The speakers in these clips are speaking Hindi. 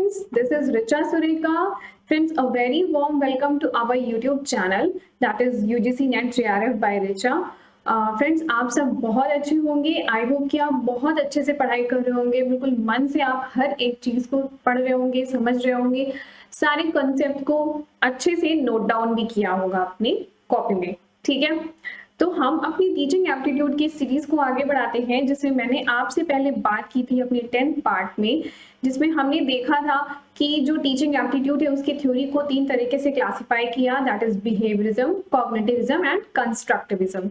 friends, this is Richa Sureka. Friends, a very warm welcome to our YouTube channel that is UGC Net JRF by Richa. Friends आप सब बहुत अच्छे होंगे। आई होप कि आप बहुत अच्छे से पढ़ाई कर रहे होंगे, बिल्कुल मन से आप हर एक चीज को पढ़ रहे होंगे, समझ रहे होंगे, सारे कॉन्सेप्ट को अच्छे से नोट डाउन भी किया होगा अपनी कॉपी में। ठीक है, तो हम अपनी टीचिंग एप्टीट्यूड की सीरीज को आगे बढ़ाते हैं, जिसमें मैंने आपसे पहले बात की थी अपनी 10th पार्ट में, जिसमें हमने देखा था कि जो टीचिंग एप्टीट्यूड है उसकी थ्योरी को 3 तरीके से क्लासिफाई किया, that is behaviourism, cognitivism and constructivism.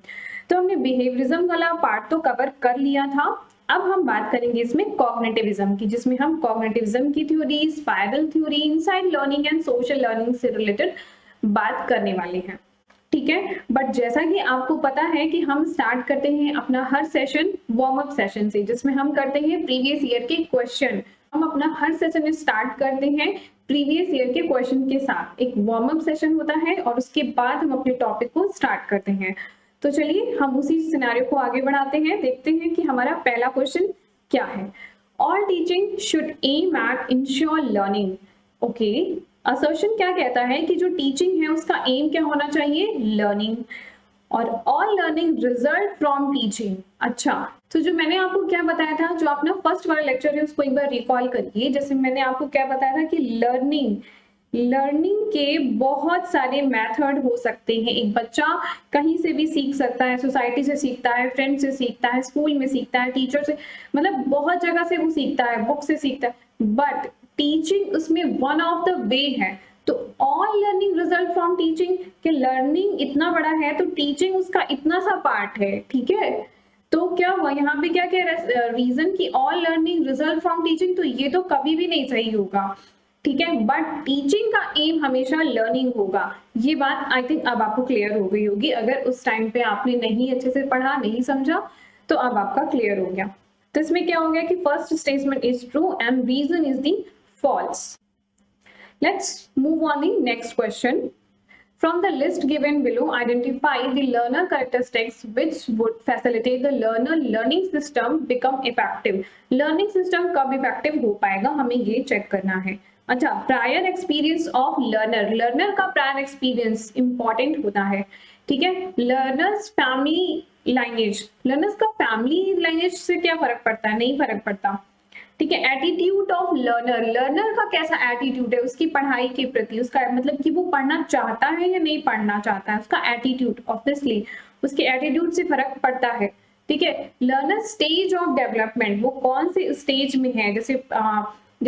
तो हमने बिहेवियरिज्म वाला पार्ट तो कवर कर लिया था। अब हम बात करेंगे इसमें कॉग्निटिविज्म की, जिसमें हम कॉग्निटिविज्म की theory, spiral theory, inside learning and social learning से रिलेटेड बात करने वाले हैं। ठीक है, बट जैसा कि आपको पता है कि हम स्टार्ट करते हैं अपना हर सेशन वार्म अप सेशन से, जिसमें हम करते हैं प्रीवियस ईयर के क्वेश्चन। हम अपना हर सेशन स्टार्ट करते हैं प्रीवियस ईयर के क्वेश्चन के साथ। एक वार्म अप सेशन होता है और उसके बाद हम अपने टॉपिक को स्टार्ट करते हैं। तो चलिए हम उसी सिनेरियो को आगे बढ़ाते हैं, देखते हैं कि हमारा पहला क्वेश्चन क्या है। All teaching should aim at ensure learning. Okay, assertion क्या कहता है कि जो टीचिंग है उसका एम क्या होना चाहिए, लर्निंग, और all learning result from teaching. अच्छा, तो जो मैंने आपको क्या बताया था, जो अपना फर्स्ट वाला लेक्चर है उसको एक बार रिकॉल करिए। जैसे मैंने आपको क्या बताया था कि लर्निंग के बहुत सारे मेथड हो सकते हैं। एक बच्चा कहीं से भी सीख सकता है, सोसाइटी से सीखता है, फ्रेंड से सीखता है, स्कूल में सीखता है, टीचर से, मतलब बहुत जगह से वो सीखता है, बुक से सीखता है, बट टीचिंग उसमें वन ऑफ द वे है। तो all learning result from teaching, कि लर्निंग इतना बड़ा है तो टीचिंग उसका इतना सा पार्ट है। ठीक है, तो क्या हुआ यहाँ पे, क्या क्या रीजन कि all learning result from teaching, तो ये तो कभी भी नहीं सही होगा। ठीक है, बट टीचिंग का एम हमेशा लर्निंग होगा। ये बात आई थिंक अब आपको क्लियर हो गई होगी। अगर उस टाइम पे आपने नहीं अच्छे से पढ़ा, नहीं समझा, तो अब आपका क्लियर हो गया। तो इसमें क्या हो गया कि first statement is true and reason is the false. Let's move on the next question. From the list given below, identify the learner characteristics which would facilitate the learner learning system become effective. Learning system कब effective हो पाएगा, हमें ये चेक करना है। अच्छा, प्रायर एक्सपीरियंस ऑफ लर्नर का प्रायर एक्सपीरियंस इंपॉर्टेंट होता है। ठीक है, लर्नर्स का फैमिली लाइनेज से क्या फर्क पड़ता है, नहीं फर्क पड़ता। ठीक है, एटीट्यूड ऑफ लर्नर का कैसा एटीट्यूड है उसकी पढ़ाई के प्रति, उसका मतलब कि वो पढ़ना चाहता है या नहीं पढ़ना चाहता है, उसका एटीट्यूड, ऑब्वियसली उसके एटीट्यूड से फर्क पड़ता है। ठीक है, लर्नर स्टेज ऑफ डेवलपमेंट, वो कौन से स्टेज में है, जैसे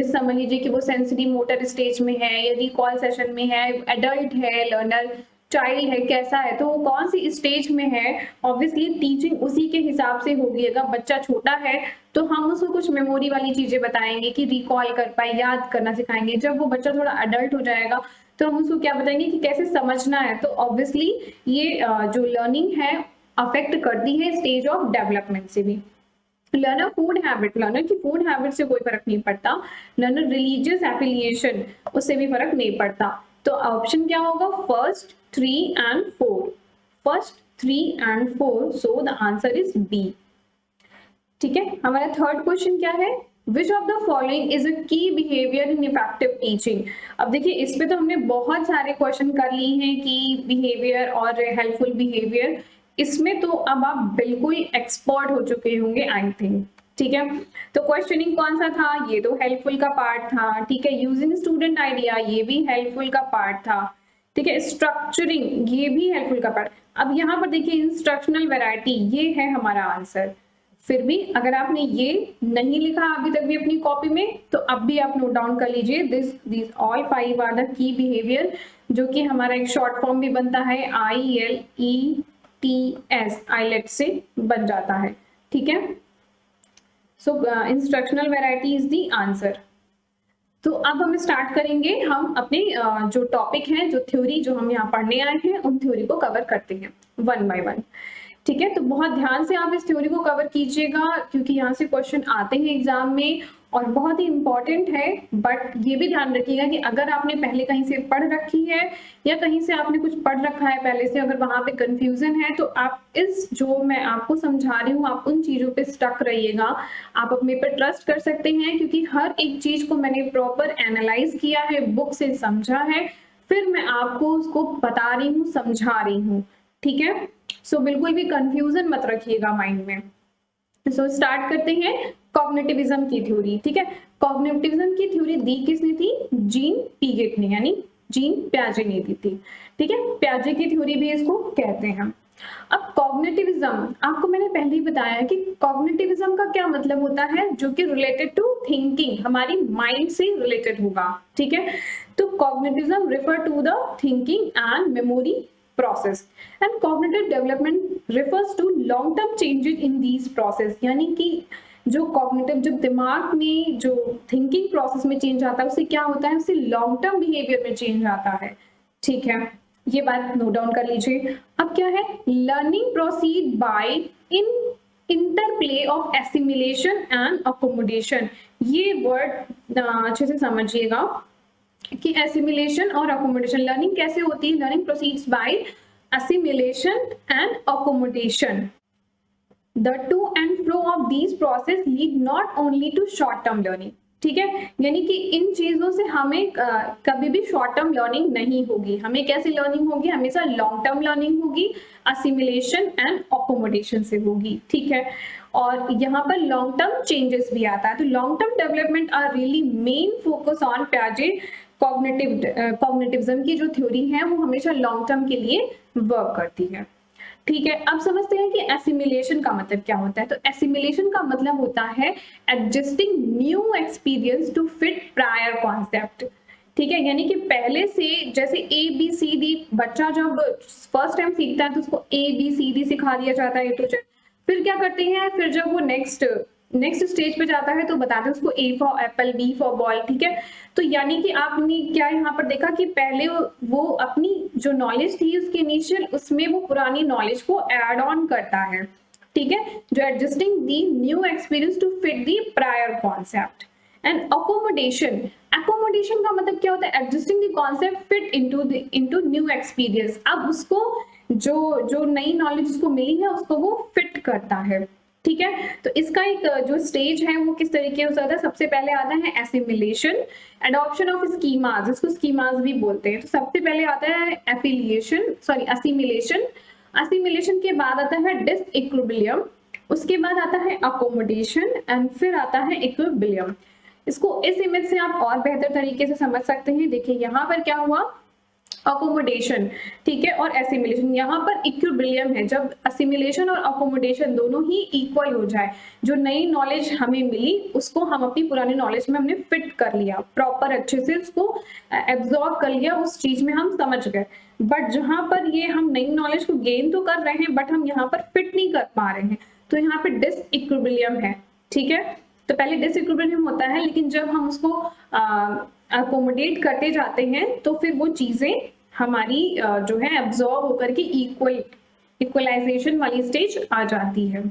समझ लीजिए कि वो सेंसरी मोटर स्टेज में है या रिकॉल सेशन में है, एडल्ट है लर्नर, चाइल्ड है, कैसा है, तो वो कौन सी स्टेज में है। ऑब्वियसली टीचिंग उसी के हिसाब से होगी। अगर बच्चा छोटा है तो हम उसको कुछ मेमोरी वाली चीजें बताएंगे कि रिकॉल कर पाए, याद करना सिखाएंगे। जब वो बच्चा थोड़ा अडल्ट हो जाएगा तो हम उसको क्या बताएंगे कि कैसे समझना है। तो ऑब्वियसली ये जो लर्निंग है अफेक्ट करती है स्टेज ऑफ डेवलपमेंट से भी। लर्नर फूड हैबिट, लर्नर की फूड हैबिट से कोई फर्क नहीं पड़ता। लर्नर रिलीजियस एफिलिएशन, उससे भी फर्क नहीं पड़ता। तो ऑप्शन क्या होगा, first 3 and 4, first 3 and 4, so the answer is B. ठीक है, हमारा थर्ड क्वेश्चन क्या है, which of the following is a key behaviour in effective teaching. अब देखिए इस पे तो हमने बहुत सारे क्वेश्चन कर लिए हैं कि बिहेवियर और हेल्पफुल बिहेवियर, इसमें तो अब आप बिल्कुल एक्सपर्ट हो चुके होंगे आई थिंक। ठीक है, तो क्वेश्चनिंग कौन सा था, ये तो हेल्पफुल का पार्ट था। ठीक है, यूजिंग स्टूडेंट आइडिया, ये भी हेल्पफुल का पार्ट था। ठीक है, स्ट्रक्चरिंग, ये भी हेल्पफुल का पार्ट। अब यहाँ पर देखिए इंस्ट्रक्शनल वैरायटी, ये है हमारा आंसर। फिर भी अगर आपने ये नहीं लिखा अभी तक भी अपनी कॉपी में, तो अब भी आप नोट डाउन कर लीजिए, this all 5 are the key behaviour, जो कि हमारा एक शॉर्ट फॉर्म भी बनता है ILETS, आईलेट से बन जाता है। ठीक है, so instructional variety is the answer. तो अब हम स्टार्ट करेंगे, हम अपने जो टॉपिक है, जो थ्योरी जो हम यहाँ पढ़ने आए हैं, उन थ्योरी को कवर करते हैं वन बाय वन। ठीक है, तो बहुत ध्यान से आप इस थ्योरी को कवर कीजिएगा, क्योंकि यहाँ से क्वेश्चन आते हैं एग्जाम में और बहुत ही इम्पोर्टेंट है। बट ये भी ध्यान रखिएगा कि अगर आपने पहले कहीं से पढ़ रखी है या कहीं से आपने कुछ पढ़ रखा है पहले से, अगर वहां पे कंफ्यूजन है तो आप इस जो मैं आपको समझा रही हूँ आप उन चीजों पे स्टक रहिएगा। आप अपने पर ट्रस्ट कर सकते हैं क्योंकि हर एक चीज को मैंने प्रॉपर एनालाइज किया है, बुक से समझा है, फिर मैं आपको उसको बता रही हूँ, समझा रही हूँ। ठीक है, सो बिल्कुल भी कंफ्यूजन मत रखिएगा माइंड में। सो स्टार्ट करते हैं कॉग्निटिविज्म की थ्योरी। ठीक है, कॉग्निटिविज्म की थ्योरी दी किसने थी? जीन पिगेट ने, यानी जीन प्याजे ने दी थी। ठीक है, प्याजे की थ्योरी भी इसको कहते हैं। अब कॉग्निटिविज्म आपको मैंने पहले ही बताया कि कॉग्निटिविज्म का क्या मतलब होता है, जो कि रिलेटेड टू थिंकिंग, हमारी माइंड से रिलेटेड होगा। ठीक है, तो cognitivism refer to the thinking and memory process and cognitive development refers to long term changes in these process, यानी कि जो कॉग्निटिव, जब दिमाग में जो थिंकिंग प्रोसेस में चेंज आता है उससे क्या होता है, उससे लॉन्ग टर्म बिहेवियर में चेंज आता है। ठीक है, ये बात नोट डाउन कर लीजिए। अब क्या है, learning proceed bye in interplay of assimilation and accommodation. ये वर्ड अच्छे से समझिएगा कि एसिमिलेशन और अकोमोडेशन, लर्निंग कैसे होती है, learning proceeds by assimilation and accommodation. The to and flow of these process lead not only to short term learning. ठीक है, यानी कि इन चीजों से हमें कभी भी शॉर्ट टर्म लर्निंग नहीं होगी, हमें कैसी लर्निंग होगी, हमेशा लॉन्ग टर्म लर्निंग होगी, असिमिलेशन एंड अकोमोडेशन से होगी। ठीक है, और यहाँ पर लॉन्ग टर्म चेंजेस भी आता है। तो long term development are really main focus on प्याजे कॉग्निटिविज्म की जो थ्योरी है वो हमेशा लॉन्ग टर्म के लिए वर्क करती है। ठीक है, अब समझते हैं कि एसिमिलेशन का मतलब क्या होता है। तो एसिमिलेशन का मतलब होता है adjusting new experience to fit prior concept. ठीक है, यानी कि पहले से जैसे ABCD बच्चा जब फर्स्ट टाइम सीखता है तो उसको ABCD सिखा दिया जाता है तो फिर क्या करते हैं, फिर जब वो नेक्स्ट स्टेज पे जाता है तो बताते हैं उसको A for Apple, B for ball. ठीक है, तो यानी कि आपने क्या यहाँ पर देखा कि पहले वो अपनी जो नॉलेज थी उसके इनिशियल, उसमें वो पुरानी नॉलेज को ऐड ऑन करता है। ठीक है, जो adjusting the new experience to fit the prior concept. And accommodation, accommodation का मतलब क्या होता है, adjusting the concept fit into new experience. अब उसको जो नई नॉलेज उसको मिली है उसको वो फिट करता है। ठीक है, तो इसका एक जो स्टेज है वो किस तरीके से होता है, सबसे पहले आता है एसिमिलेशन, एडॉप्शन ऑफ स्कीमास, इसको स्कीमास भी बोलते हैं। तो सबसे पहले आता है असिमिलेशन, असिमिलेशन के बाद आता है डिसइक्विलिब्रियम, उसके बाद आता है अकोमोडेशन एंड फिर आता है इक्विलिब्रियम। इसको इस इमेज से आप और बेहतर तरीके से समझ सकते हैं। देखिए यहाँ पर क्या हुआ, अकोमोडेशन, ठीक है, और एसिमिलेशन। यहाँ पर इक्विलिब्रियम है, जब असिमिलेशन और अकोमोडेशन दोनों ही इक्वल हो जाए, जो नई नॉलेज हमें मिली उसको हम अपनी पुरानी नॉलेज में हमने फिट कर लिया, प्रॉपर अच्छे से उसको एब्जॉर्ब कर लिया, उस चीज में हम समझ गए। बट जहां पर ये हम नई नॉलेज को गेन तो कर रहे हैं बट हम यहाँ पर फिट नहीं कर पा रहे हैं, तो यहाँ पे डिसइक्विलिब्रियम है। ठीक है, तो पहले डिसइक्विलिब्रियम होता है, लेकिन जब हम उसको अकोमोडेट करते जाते हैं तो फिर वो चीजें हमारी जो है एब्जॉर्ब होकर के इक्वलाइजेशन वाली स्टेज आ जाती है।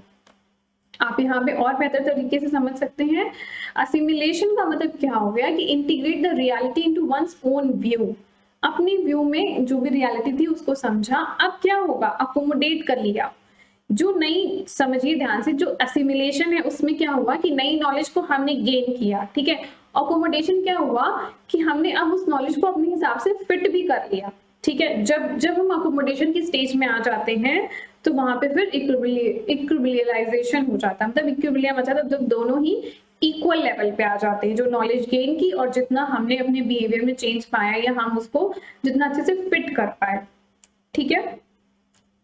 आप यहाँ पे और बेहतर तरीके से समझ सकते हैं। असिमिलेशन का मतलब क्या हो गया कि integrate the reality into one's own view, अपनी व्यू में जो भी रियलिटी थी उसको समझा। अब क्या होगा, अकोमोडेट कर लिया, जो नई, समझिए ध्यान से, जो असिमिलेशन है उसमें क्या हुआ कि नई नॉलेज को हमने गेन किया। ठीक है, अकोमोडेशन क्या हुआ कि हमने अब उस नॉलेज को अपने हिसाब से फिट भी कर लिया। ठीक है, जब हम अकोमोडेशन की स्टेज में आ जाते हैं तो वहां पे फिर इक्विलिब्रियलाइजेशन हो जाता है, मतलब इक्विलिब्रियम आ जाता है, जब दोनों ही इक्वल लेवल पे आ जाते हैं, जो नॉलेज गेन की और जितना हमने अपने बिहेवियर में चेंज पाया या हम उसको जितना अच्छे से फिट कर पाए। ठीक है,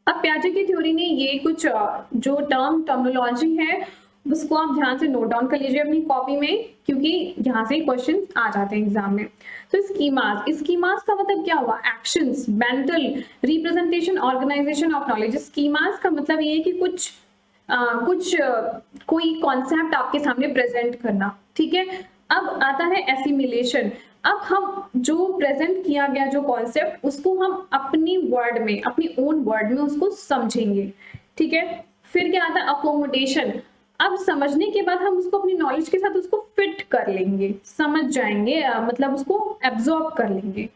अब प्याजे की थ्योरी ने ये कुछ जो टर्मिनोलॉजी है उसको आप ध्यान से नोट डाउन कर लीजिए अपनी कॉपी में, क्योंकि यहाँ से क्वेश्चन आ जाते हैं एग्जाम में। तो स्कीमास का मतलब क्या हुआ, actions, mental representation, organisation of knowledge. Schemas का मतलब ये है कि कोई कॉन्सेप्ट आपके सामने प्रेजेंट करना। ठीक है, अब आता है एसिमिलेशन। अब हम जो प्रेजेंट किया गया जो कॉन्सेप्ट उसको हम अपनी वर्ड में, अपनी ओन वर्ड में उसको समझेंगे। ठीक है, फिर क्या आता है, अकोमोडेशन। अब समझने के बाद हम उसको अपनी नॉलेज के साथ उसको फिट कर लेंगे, समझ जाएंगे, मतलब उसको एब्जॉर्ब कर लेंगे।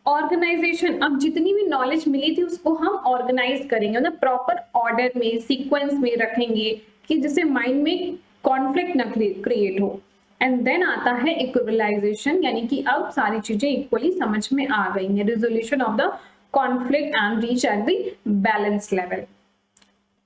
ऑर्गेनाइजेशन, अब जितनी भी नॉलेज मिली थी उसको हम ऑर्गेनाइज करेंगे, मतलब प्रॉपर ऑर्डर में, सीक्वेंस में रखेंगे कि जिससे माइंड में कॉन्फ्लिक्ट ना क्रिएट हो। एंड देन आता है इक्वलाइजेशन, यानी कि अब सारी चीजें इक्वली समझ में आ गई हैं, resolution of the conflict and reach at the balance level.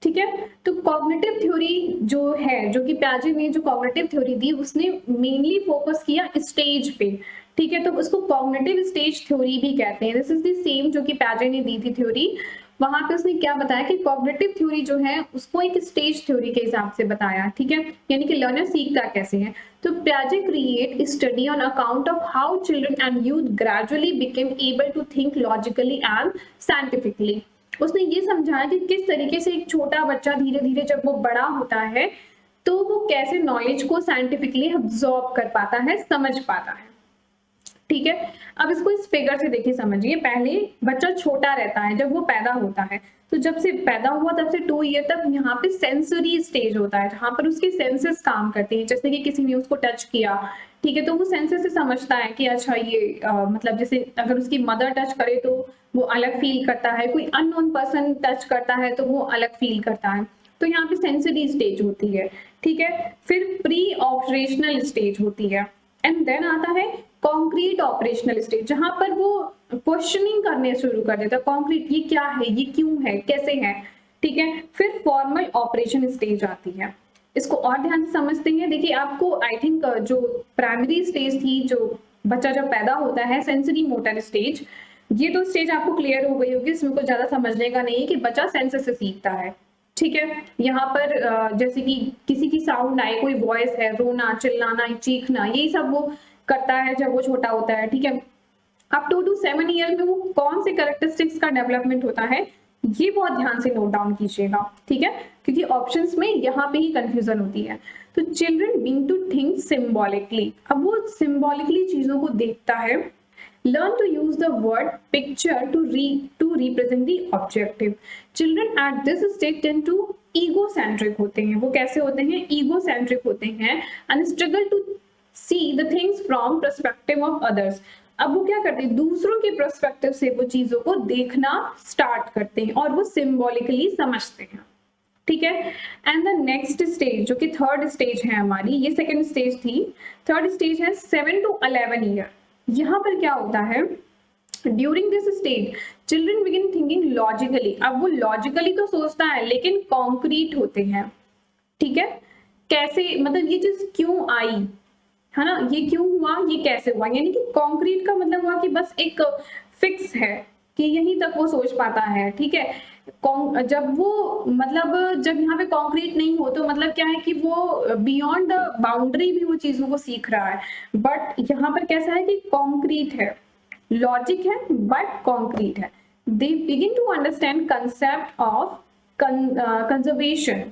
ठीक है, तो कॉग्निटिव थ्योरी जो है, जो कि पियाजे ने जो कॉग्निटिव थ्योरी दी, उसने मेनली फोकस किया स्टेज पे। ठीक है, तो उसको कॉग्निटिव स्टेज थ्योरी भी कहते हैं। दिस इज द सेम जो कि पियाजे ने दी थी थ्योरी। वहां पे उसने क्या बताया कि कॉग्निटिव थ्योरी जो है उसको एक स्टेज थ्योरी के हिसाब से बताया। ठीक है, यानी कि लर्नर सीखता कैसे है। तो पियाजे create study on account of how children and youth gradually became able to think logically and scientifically. उसने ये समझाया कि किस तरीके से एक छोटा बच्चा धीरे धीरे जब वो बड़ा होता है तो वो कैसे नॉलेज को साइंटिफिकली अब्सॉर्ब कर पाता है, समझ पाता है। ठीक है, अब इसको इस फिगर से देखिए, समझिए। पहले बच्चा छोटा रहता है जब वो पैदा होता है, तो जब से पैदा हुआ तब से 2 ईयर तक यहाँ पे सेंसरी स्टेज होता है, जहां पर उसके सेंसेस काम करते हैं। जैसे कि किसी ने उसको टच किया, ठीक है, तो वो सेंसेस से समझता है कि अच्छा ये मतलब जैसे अगर उसकी मदर टच करे तो वो अलग फील करता है, कोई अननोन पर्सन टच करता है तो वो अलग फील करता है। तो यहाँ पे सेंसरी स्टेज होती है। ठीक है, फिर प्री ऑपरेशनल स्टेज होती है, एंड देन आता है कॉन्क्रीट ऑपरेशनल स्टेज, जहां पर वो क्वेश्चनिंग करने शुरू कर देता है, कॉन्क्रीट ये क्या है, ये क्यों है, कैसे है। ठीक है, फिर फॉर्मल ऑपरेशन स्टेज आती है। इसको और ध्यान से समझते हैं। देखिए, आपको आई थिंक जो प्राइमरी स्टेज थी, जो बच्चा जब पैदा होता है, सेंसरी मोटर स्टेज, ये तो स्टेज आपको क्लियर हो गई होगी, इसमें कुछ ज्यादा समझने का नहीं है कि बच्चा सेंसेस से सीखता है। ठीक है, यहाँ पर जैसे कि किसी की साउंड आए, कोई वॉइस है, रोना, चिल्लाना, चीखना, यही सब वो करता है जब वो छोटा होता है। ठीक है, अब 2 to 7 ईयर में वो कौन से कैरेक्टरिस्टिक्स का डेवलपमेंट होता है, ये बहुत ध्यान से नोट डाउन कीजिएगा। ठीक है, क्योंकि ऑप्शंस में यहाँ पे ही कंफ्यूजन होती है। तो children begin to think symbolically, अब वो सिंबॉलिकली चीजों को देखता है। Learn to use the word picture to represent the objective. Children at this stage tend to egocentric होते हैं। वो कैसे होते हैं? Egocentric होते हैं and struggle to see the things from perspective of others. अब वो क्या करते हैं? दूसरों के perspective से वो चीजों को देखना स्टार्ट करते हैं और वो सिंबॉलिकली समझते हैं। ठीक है, एंड द नेक्स्ट स्टेज जो कि थर्ड स्टेज है हमारी, ये सेकेंड स्टेज थी, थर्ड स्टेज है 7 to 11 ईयर। यहाँ पर क्या होता है, during this stage children begin thinking logically. अब वो लॉजिकली तो सोचता है लेकिन कॉन्क्रीट होते हैं। ठीक है, कैसे, मतलब ये चीज क्यों आई है ना, ये क्यों हुआ, ये कैसे हुआ, यानी कि कॉन्क्रीट का मतलब हुआ कि बस एक फिक्स है कि यहीं तक वो सोच पाता है। ठीक है, जब वो मतलब जब यहाँ पे कॉन्क्रीट नहीं हो तो मतलब क्या है कि वो बियॉन्ड द बाउंड्री भी वो चीजों को सीख रहा है। बट यहाँ पर कैसा है कि कॉन्क्रीट है, लॉजिक है बट कॉन्क्रीट है। They begin to understand concept of conservation.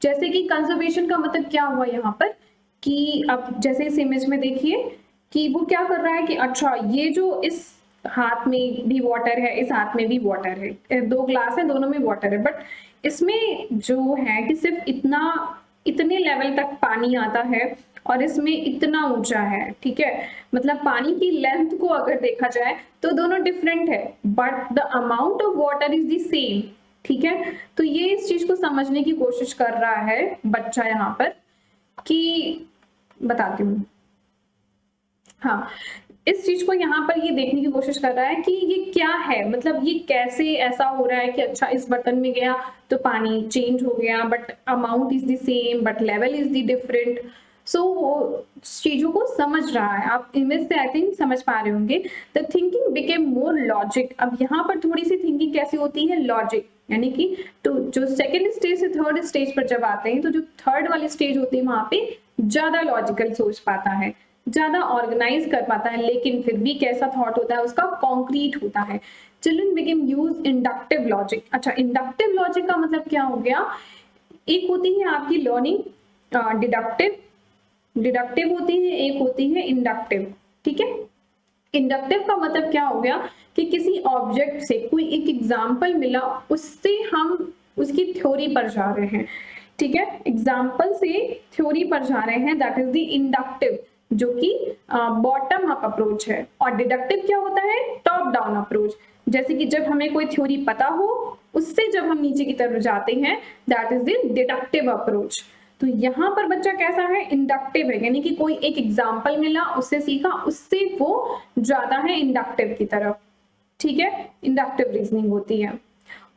जैसे कि कंजर्वेशन का मतलब क्या हुआ यहाँ पर कि अब जैसे इस इमेज में देखिए कि वो क्या कर रहा है कि अच्छा ये जो इस हाथ में भी वाटर है, इस हाथ में भी वाटर है, 2 ग्लास है, दोनों में वाटर है, बट इसमें जो है कि सिर्फ इतने लेवल तक पानी आता है और इसमें इतना ऊंचा है। ठीक है, मतलब पानी की लेंथ को अगर देखा जाए तो दोनों डिफरेंट है but the amount of water is the same. ठीक है, तो ये इस चीज को समझने की कोशिश कर रहा है बच्चा यहाँ पर कि बताती हूँ। हाँ, इस चीज को यहाँ पर ये देखने की कोशिश कर रहा है कि ये क्या है, मतलब ये कैसे ऐसा हो रहा है कि अच्छा इस बर्तन में गया तो पानी चेंज हो गया but amount is the same but level is the different. So वो चीजों को समझ रहा है। आप इमेज से आई थिंक समझ पा रहे होंगे। The thinking became more logic. अब यहाँ पर थोड़ी सी थिंकिंग कैसी होती है, लॉजिक, यानी कि तो जो सेकेंड स्टेज से थर्ड स्टेज पर जब आते हैं तो जो थर्ड वाली स्टेज होती है वहां पे ज्यादा लॉजिकल सोच पाता है, ज्यादा ऑर्गेनाइज कर पाता है, लेकिन फिर भी कैसा थॉट होता है उसका, कॉन्क्रीट होता है। Children begin use inductive logic. अच्छा, इंडक्टिव लॉजिक का मतलब क्या हो गया, एक होती है आपकी लर्निंग डिडक्टिव होती है, एक होती है इंडक्टिव। ठीक है, इंडक्टिव का मतलब क्या हो गया कि किसी ऑब्जेक्ट से कोई एक एग्जाम्पल मिला, उससे हम उसकी थ्योरी पर जा रहे हैं। ठीक है, एग्जाम्पल से थ्योरी पर जा रहे हैं, दैट इज द इंडक्टिव, जो कि बॉटम अप अप्रोच है, और डिडक्टिव क्या होता है, टॉप डाउन अप्रोच। जैसे कि जब हमें कोई थ्योरी पता हो, उससे जब हम नीचे की तरफ जाते हैं, that is the deductive approach. तो यहाँ पर बच्चा कैसा है, इंडक्टिव है, यानी कि कोई एक एग्जाम्पल मिला, उससे सीखा, उससे वो ज्यादा है इंडक्टिव की तरफ। ठीक है, इंडक्टिव रीजनिंग होती है।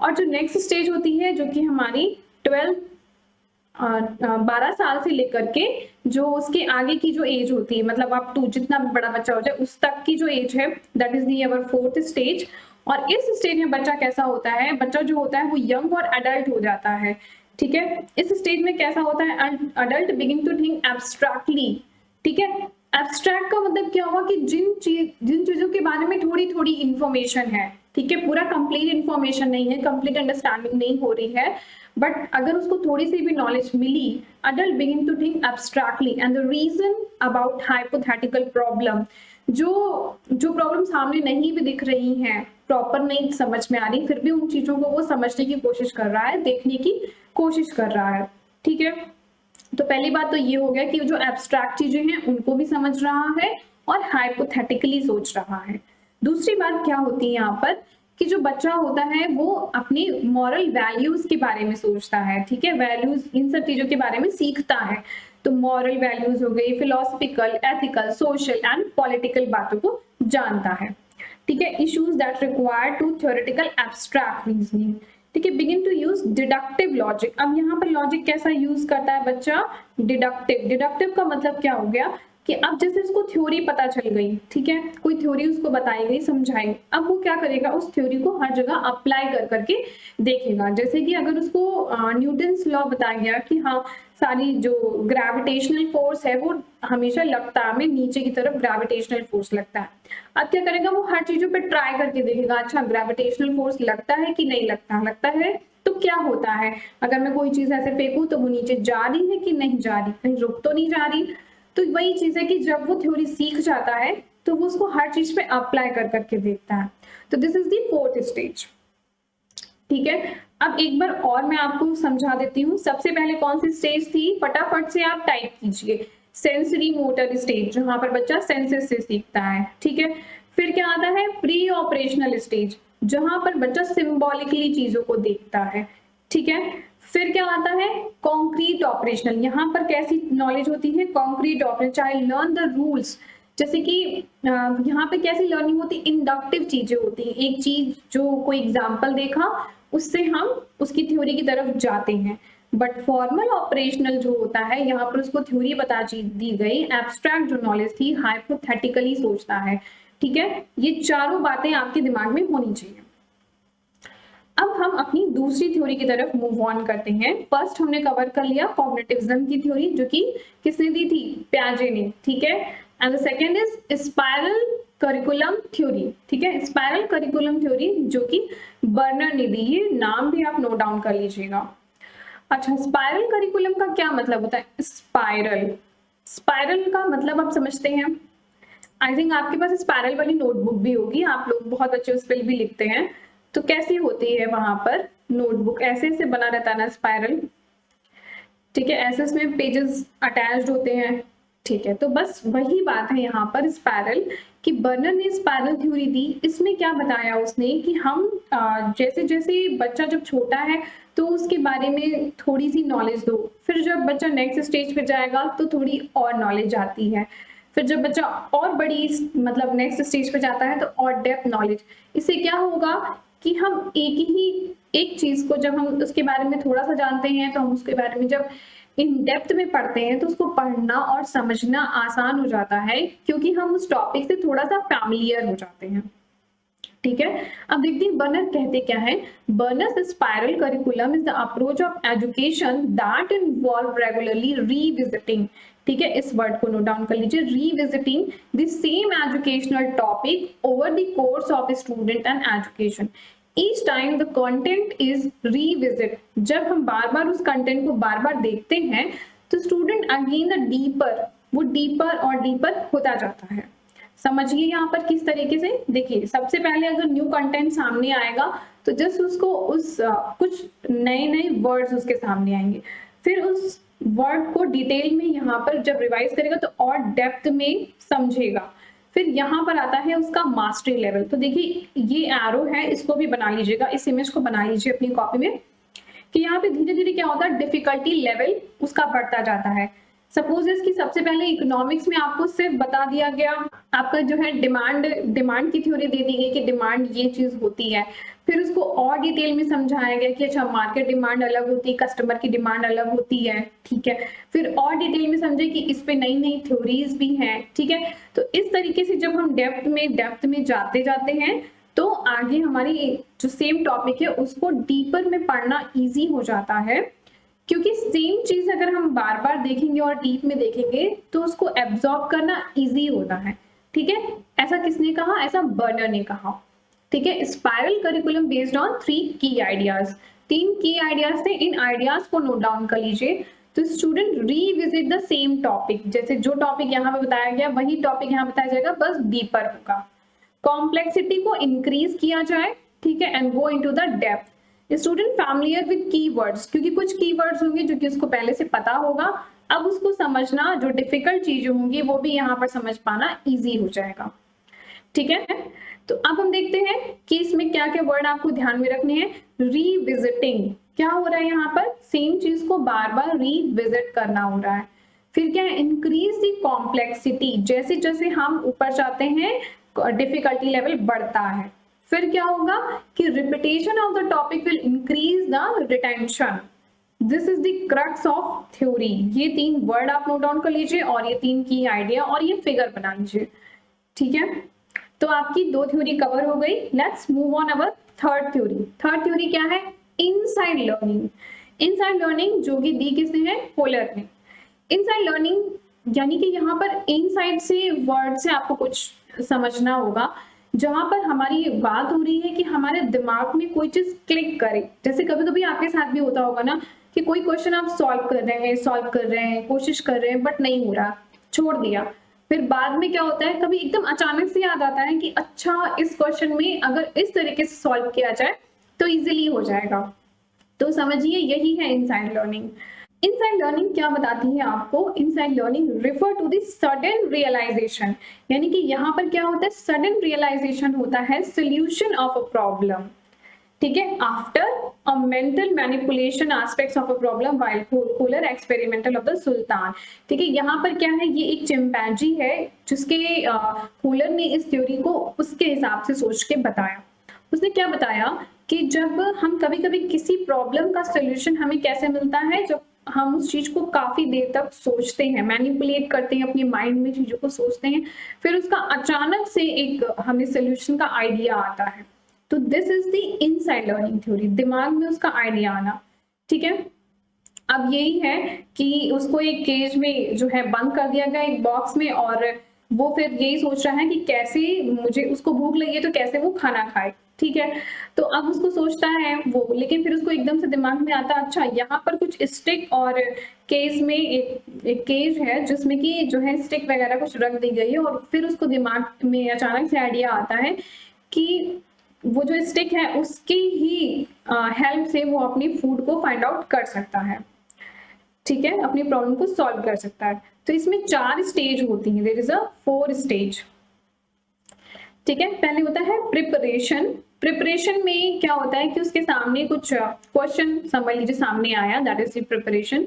और जो नेक्स्ट स्टेज होती है, जो कि हमारी 12 साल से लेकर के जो उसके आगे की जो एज होती है, मतलब आप टू जितना बड़ा बच्चा हो जाए उस तक की जो एज है, that is the our 4th stage. और इस स्टेज में बच्चा कैसा होता है, बच्चा जो होता है वो यंग और अडल्ट हो जाता है। ठीक है, इस स्टेज में कैसा होता है, adult begin to think abstractly. ठीक है, एब्स्ट्रैक्ट का मतलब क्या होगा कि जिन चीजों के बारे में थोड़ी थोड़ी इंफॉर्मेशन है, ठीक है, पूरा कंप्लीट इंफॉर्मेशन नहीं है, कंप्लीट अंडरस्टैंडिंग नहीं हो रही है, बट अगर उसको थोड़ी सी भी नॉलेज मिली, adult begin to think abstractly and the reason about hypothetical problem। जो प्रॉब्लम सामने नहीं भी दिख रही हैं, प्रॉपर नहीं समझ में आ रही, फिर भी उन चीजों को वो समझने की कोशिश कर रहा है, देखने की कोशिश कर रहा है। ठीक है, तो पहली बात तो ये हो गया कि जो एब्स्ट्रैक्ट चीजें हैं उनको भी समझ रहा है और हाइपोथेटिकली सोच रहा है। दूसरी बात क्या होती है यहाँ पर कि जो बच्चा होता है वो अपनी मॉरल वैल्यूज के बारे में सोचता है। ठीक है, वैल्यूज, इन सब चीजों के बारे में सीखता है। तो मॉरल वैल्यूज हो गई, philosophical, ethical, social and political बातों को जानता है। ठीक है, issues that require to theoretical abstract reasoning. ठीक है, begin to use deductive logic. अब यहाँ पर लॉजिक कैसा यूज करता है बच्चा, डिडक्टिव। डिडक्टिव का मतलब क्या हो गया कि अब जैसे उसको थ्योरी पता चल गई, ठीक है, कोई थ्योरी उसको बताई गई, समझाई, अब वो क्या करेगा, उस थ्योरी को हर जगह अप्लाई कर करके देखेगा। जैसे कि अगर उसको न्यूटन्स लॉ बताया गया कि हाँ, सारी जो ग्रेविटेशनल फोर्स है वो हमेशा लगता है, हमें नीचे की तरफ ग्रेविटेशनल फोर्स लगता है। अब क्या करेगा, वो हर चीजों पे ट्राई करके देखेगा, अच्छा ग्रेविटेशनल फोर्स लगता है कि नहीं लगता, लगता है तो क्या होता है, अगर मैं कोई चीज ऐसे फेंकूं तो वो नीचे जा रही है कि नहीं जा रही, कहीं रुक तो नहीं जा रही। तो वही चीज है कि जब वो थ्योरी सीख जाता है तो वो उसको हर चीज पे अप्लाई कर करके देखता है। तो this is the 4th stage. ठीक है, अब एक बार और मैं आपको समझा देती हूँ। सबसे पहले कौन सी स्टेज थी, फटाफट से आप टाइप कीजिए, सेंसरी मोटर स्टेज, जहां पर बच्चा सेंसेस से सीखता है। ठीक है, फिर क्या आता है, प्री ऑपरेशनल स्टेज, जहां पर बच्चा सिंबॉलिकली चीजों को देखता है। ठीक है, फिर क्या आता है, कॉन्क्रीट ऑपरेशनल, यहाँ पर कैसी नॉलेज होती है, कॉन्क्रीट ऑपरेशन, चाहे लर्न द रूल्स, जैसे कि यहाँ पे कैसी लर्निंग होती है, इंडक्टिव चीजें होती हैं, एक चीज जो कोई एग्जाम्पल देखा उससे हम उसकी थ्योरी की तरफ जाते हैं। बट फॉर्मल ऑपरेशनल जो होता है, यहाँ पर उसको थ्योरी बता दी गई, एब्स्ट्रैक्ट जो नॉलेज थी हाइपोथेटिकली सोचता है। ठीक है, ये चारों बातें आपके दिमाग में होनी चाहिए। अब हम अपनी दूसरी थ्योरी की तरफ मूव ऑन करते हैं। फर्स्ट हमने कवर कर लिया कॉग्निटिविज्म की थ्योरी, जो कि किसने दी थी, पियाजे ने। ठीक है, and the second is spiral curriculum theory. ठीक है, स्पाइरल करिकुलम थ्योरी जो कि बर्नर ने दी, ये नाम भी आप नोट डाउन कर लीजिएगा। अच्छा, स्पाइरल करिकुलम का क्या मतलब होता है, स्पाइरल, स्पाइरल का मतलब आप समझते हैं, आई थिंक आपके पास स्पाइरल वाली नोटबुक भी होगी, आप लोग बहुत अच्छे उस पर भी लिखते हैं। तो कैसी होती है वहां पर नोटबुक, ऐसे ऐसे बना रहता है ना स्पाइरल। ठीक है, ऐसे उसमें पेजेस अटैच्ड होते हैं। ठीक है, तो बस वही बात है यहाँ पर स्पाइरल कि बर्नर ने स्पाइरल थ्योरी दी। इसमें क्या बताया उसने कि हम जैसे जैसे बच्चा जब छोटा है तो उसके बारे में थोड़ी सी नॉलेज दो, फिर जब बच्चा नेक्स्ट स्टेज पे जाएगा तो थोड़ी और नॉलेज आती है, फिर जब बच्चा और बड़ी मतलब नेक्स्ट स्टेज पे जाता है तो और डेप्थ नॉलेज। इससे क्या होगा कि हम एक चीज को जब हम उसके बारे में थोड़ा सा जानते हैं तो हम उसके बारे में जब इन डेप्थ में पढ़ते हैं तो उसको पढ़ना और समझना आसान हो जाता है, क्योंकि हम उस टॉपिक से थोड़ा सा फैमिलियर हो जाते हैं। ठीक है, अब देखते हैं बर्नर कहते क्या है। Bruner's spiral curriculum is the approach of education that involve regularly revisiting. ठीक है, इस वर्ड को नोट डाउन कर लीजिए, revisiting the same educational topic over the course of student and education. Each time the content is revisit, जब हम बार बार उस कंटेंट को बार बार देखते हैं तो स्टूडेंट अगेन द डीपर, वो डीपर और डीपर होता जाता है। समझिए यहाँ पर किस तरीके से, देखिए सबसे पहले अगर न्यू कंटेंट सामने आएगा तो जस्ट उसको कुछ नए नए वर्ड्स उसके सामने आएंगे, फिर उस वर्ड को डिटेल में यहाँ पर जब रिवाइज करेगा तो और डेप्थ में समझेगा। फिर यहाँ पर आता है उसका मास्टरी लेवल। तो देखिए ये एरो है, इसको भी बना लीजिएगा, इस इमेज को बना लीजिए अपनी कॉपी में, कि यहाँ पे धीरे धीरे क्या होता है, डिफिकल्टी लेवल उसका बढ़ता जाता है। सपोज इसकी सबसे पहले इकोनॉमिक्स में आपको सिर्फ बता दिया गया, आपका जो है डिमांड की थ्योरी दे दी गई कि डिमांड ये चीज होती है। फिर उसको और डिटेल में समझाया गया कि अच्छा मार्केट डिमांड अलग होती है, कस्टमर की डिमांड अलग होती है, ठीक है। फिर और डिटेल में समझे कि इस पे नई नई थ्योरीज भी हैं, ठीक है। तो इस तरीके से जब हम डेप्थ में जाते जाते हैं तो आगे हमारी जो सेम टॉपिक है उसको डीपर में पढ़ना इजी हो जाता है, क्योंकि सेम चीज अगर हम बार बार देखेंगे और डीप में देखेंगे तो उसको एब्जॉर्ब करना इजी होता है, ठीक है। ऐसा किसने कहा? ऐसा बर्नर ने कहा, ठीक है। स्पाइरल करिकुलम बेस्ड ऑन 3 की आइडियाज, 3 की आइडियाज थे, इन आइडियाज को नोट डाउन कर लीजिए। तो student revisit the same topic, जैसे जो टॉपिक यहाँ पे बताया गया वही टॉपिक यहाँ बताया जाएगा, बस डीपर होगा। कॉम्प्लेक्सिटी को इंक्रीज किया जाए, ठीक है, and go into the depth. Student familiar with keywords, क्योंकि कुछ कीवर्ड्स होंगे जो कि उसको पहले से पता होगा, अब उसको समझना, जो डिफिकल्ट चीजें होंगी वो भी यहाँ पर समझ पाना इजी हो जाएगा, ठीक है। तो अब हम देखते हैं कि इसमें क्या क्या वर्ड आपको ध्यान में रखने हैं। रीविजिटिंग, क्या हो रहा है यहाँ पर? सेम चीज को बार बार रीविजिट करना हो रहा है। फिर क्या है? इंक्रीज द कॉम्प्लेक्सिटी, जैसे जैसे हम ऊपर जाते हैं डिफिकल्टी लेवल बढ़ता है। फिर क्या होगा कि repetition of the topic will increase the retention. This is the crux of theory. ये 3 वर्ड आप नोट डाउन कर लीजिए और ये 3 की आइडिया और ये फिगर बना लीजिए, ठीक है। तो आपकी 2 थ्योरी कवर हो गई। Let's move on our third theory. Third theory क्या है? Inside learning. इनसाइड लर्निंग जो कि दी किसने है? कोलर ने। इनसाइड लर्निंग यानी कि यहाँ पर इनसाइड से वर्ड से आपको कुछ समझना होगा, जहां पर हमारी बात हो रही है कि हमारे दिमाग में कोई चीज क्लिक करे। जैसे कभी कभी आपके साथ भी होता होगा ना कि कोई क्वेश्चन आप सॉल्व कर रहे हैं, कोशिश कर रहे हैं, बट नहीं हो रहा, छोड़ दिया। फिर बाद में क्या होता है, कभी एकदम अचानक से याद आता है कि अच्छा इस क्वेश्चन में अगर इस तरीके से सॉल्व किया जाए तो इजीली हो जाएगा। तो समझिए यही है इनसाइड लर्निंग। इनसाइड लर्निंग क्या बताती है आपको? Insight learning refer to the sudden realisation, यानी कि यहाँ पर क्या होता है? सडन रियलाइजेशन होता है सोल्यूशन ऑफ अ प्रॉब्लम, ठीक है, after a mental manipulation aspects of a problem while Kohler experimental of the Sultan. ठीक है, यहाँ पर क्या है, ये एक चिंपैंजी है जिसके कोलर ने इस थ्योरी को उसके हिसाब से सोच के बताया। उसने क्या बताया कि जब हम कभी कभी किसी प्रॉब्लम का सोल्यूशन हमें कैसे मिलता है, जब हम उस चीज को काफी देर तक सोचते हैं, मैनिपुलेट करते हैं, अपने माइंड में चीजों को सोचते हैं, फिर उसका अचानक से एक हमें सोल्यूशन का आइडिया आता है। तो this is the inside learning theory, दिमाग में उसका आइडिया आना। ठीक है, अब यही है कि उसको एक केज में जो है बंद कर दिया गया, एक बॉक्स में, और वो फिर यही सोच रहा है कि कैसे, मुझे उसको भूख लगी है तो कैसे वो खाना खाए। ठीक है, तो अब उसको सोचता है वो, लेकिन फिर उसको एकदम से दिमाग में आता, अच्छा यहाँ पर कुछ स्टिक और केज में एक केज है जिसमें कि जो है स्टिक वगैरह कुछ रख दी गई है, और फिर उसको दिमाग में अचानक से आइडिया आता है कि वो जो स्टिक है उसकी ही हेल्प से वो अपनी फूड को फाइंड आउट कर सकता है। ठीक है, अपनी प्रॉब्लम को सॉल्व कर सकता है। तो इसमें 4 स्टेज होती हैं, देयर इज अ 4 स्टेज। ठीक है, पहले होता है प्रिपरेशन। प्रिपरेशन में क्या होता है कि उसके सामने कुछ क्वेश्चन समझ लीजिए सामने आया, दैट इज प्रिपरेशन।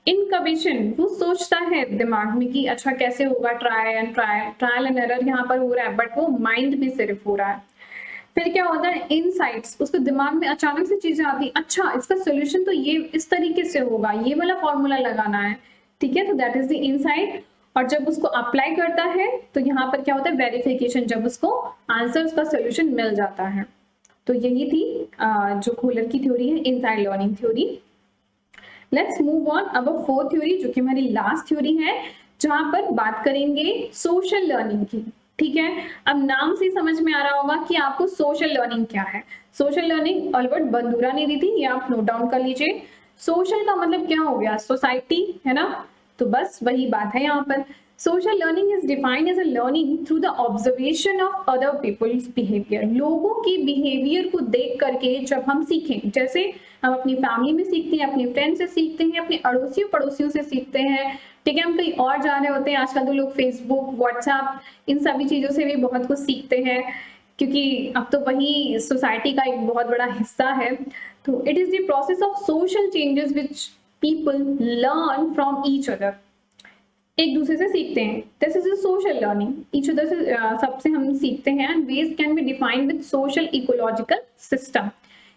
इनकबिशन, वो सोचता है दिमाग में कि अच्छा कैसे होगा, ट्रायल एंड एरर यहाँ पर हो रहा है, बट वो माइंड में सिर्फ हो रहा है। फिर क्या होता है इनसाइट्स, उसको दिमाग में अचानक से चीजें आती, अच्छा इसका सोल्यूशन तो ये इस तरीके से होगा, ये वाला फॉर्मूला लगाना है। ठीक है, तो दैट इज द इनसाइट। और जब उसको अप्लाई करता है तो यहाँ पर क्या होता है वेरिफिकेशन, जब उसको आंसर, उसका सोल्यूशन मिल जाता है। तो यही थी जो कोहलर की थ्योरी है, inside learning theory. Let's move on अब 4th थ्योरी, जो कि हमारी लास्ट थ्योरी है, जहां पर बात करेंगे सोशल लर्निंग की। ठीक है, अब नाम से समझ में आ रहा होगा कि आपको सोशल लर्निंग क्या है। सोशल लर्निंग अल्बर्ट बंदूरा ने दी थी, ये आप नोट डाउन कर लीजिए। सोशल का मतलब क्या हो गया, सोसाइटी, है ना, तो बस वही बात है यहाँ पर। Social learning is defined as a learning through the observation of other people's behaviour. लोगों के बिहेवियर को देख करके जब हम सीखें, जैसे हम अपनी फैमिली में सीखते हैं, अपने फ्रेंड से सीखते हैं, अपने अड़ोसियों पड़ोसियों से सीखते हैं, ठीक है, हम कहीं और जा रहे होते हैं, आजकल तो लोग फेसबुक, व्हाट्सएप, इन सभी चीजों से भी बहुत कुछ सीखते हैं, क्योंकि अब तो वही सोसाइटी का एक बहुत बड़ा हिस्सा है। तो it is the process of social changes which people learn from each other. एक दूसरे से सीखते हैं, this is a social learning, each other से सबसे हम सीखते हैं। And veg can be defined with social ecological system.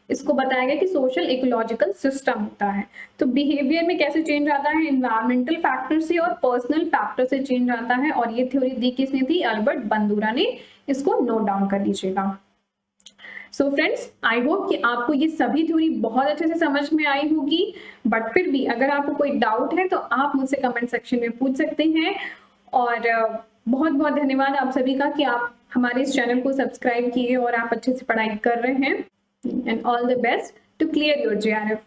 इसको बताया गया कि सोशल इकोलॉजिकल सिस्टम होता है। तो बिहेवियर में कैसे चेंज आता है, एनवायरमेंटल फैक्टर से और पर्सनल फैक्टर से चेंज आता है। और ये थ्योरी दी किसने थी, अल्बर्ट बंदूरा ने। इसको नोट डाउन कर लीजिएगा। सो फ्रेंड्स, आई होप कि आपको ये सभी थ्योरी बहुत अच्छे से समझ में आई होगी, बट फिर भी अगर आपको कोई डाउट है तो आप मुझसे कमेंट सेक्शन में पूछ सकते हैं। और बहुत बहुत धन्यवाद आप सभी का कि आप हमारे इस चैनल को सब्सक्राइब किए और आप अच्छे से पढ़ाई कर रहे हैं। And all the best to clear your JRF।